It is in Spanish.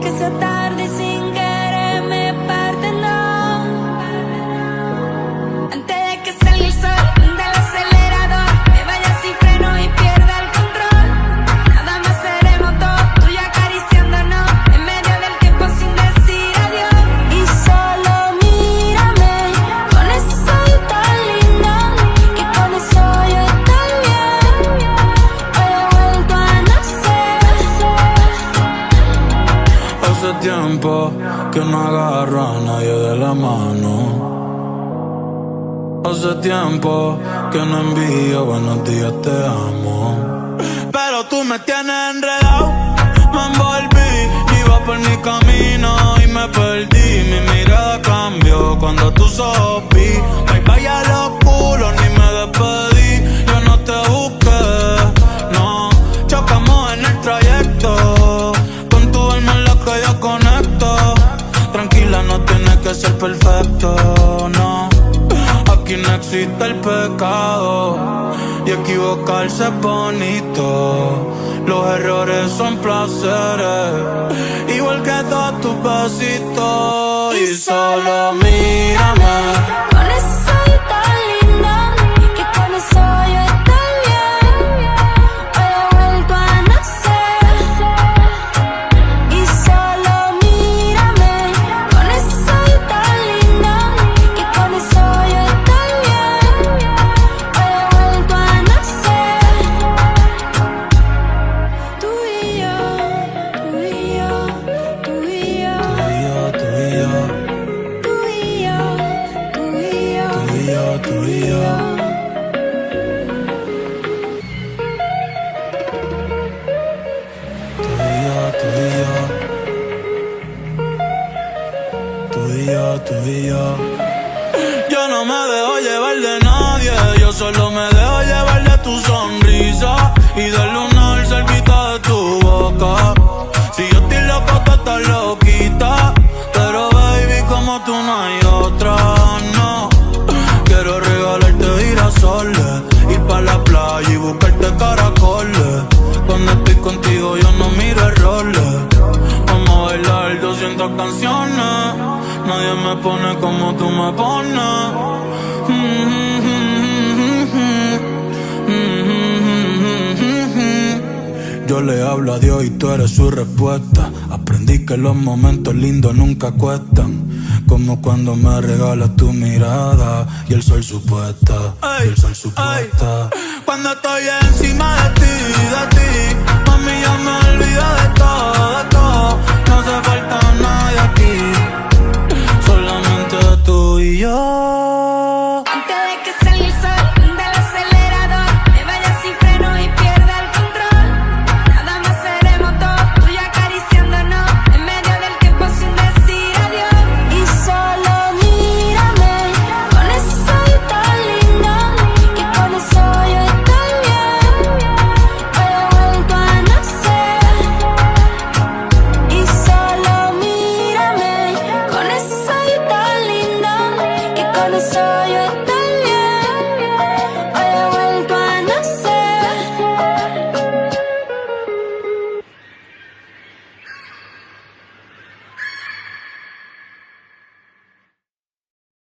que esa tarde sin querer me parte, no. Antes de que salga el sol, prende el acelerador, me vaya sin freno y pierda el control. Nada más seremos dos, tú y yo acariciándonos en medio del tiempo sin decir adiós. Y solo mírame con ese ojito tan lindo, que con eso yo estoy bien. Hoy he vuelto a nacer. Hace tiempo que no agarro a nadie de la mano. Hace tiempo que no envío buenos días, te amo. Pero tú me tienes enredado, me envolví, iba por mi camino y me perdí. Mi mirada cambió cuando tus ojos vi. Bye bye a los culos, ni me despedí. Yo no te busqué, no. Chocamos en el trayecto, con tu alma es la que yo conecto. Tranquila, no tienes que ser perfecto, no. Aquí no existe el pecado y equivocarse es bonito. Los errores son placeres, igual que todos tus besitos. Y solo mírame Con ese ojito tan lindo, que con eso yo estoy bien. Hoy he vuelto a nacer. Y solo mírame con ese ojito tan lindo, que con eso yo estoy bien. Hoy he vuelto a nacer. Tú y yo, tú y yo, tú y yo, tú y yo, tú y yo, tú y yo, tú y yo, tú y yo, tú y yo. Tú y yo, tú y yo. Yo no me dejo llevar de nadie, yo solo me dejo llevar de tu sonrisa y del lunar cerquita de tu boca. Si yo estoy loco, tú estás loquita, pero baby, como tú no hay otra, no. Quiero regalarte girasoles, ir pa' la playa y buscarte caracoles. Cuando estoy contigo yo no miro errores. Vamos a bailar 200 canciones, nadie me pone como tú me pones. Yo le hablo a Dios y tú eres su respuesta. Aprendí que los momentos lindos nunca cuestan, como cuando me regalas tu mirada y el sol supuesta, y el sol supuesta. Cuando estoy encima de ti, mami, ya me olvido de todo. No hace falta nadie aquí, solamente tú y yo. Antes de que salga el sol, prende el acelerador, me vaya sin freno y pierda el control. Nada más seremos dos, tú y yo acariciándonos en medio del tiempo sin decir adiós. Y solo mírame con ese ojito tan lindo, que con eso yo estoy bien. Hoy he vuelto a nacer. Y solo mírame con ese ojito tan lindo, que con eso yo estoy bien.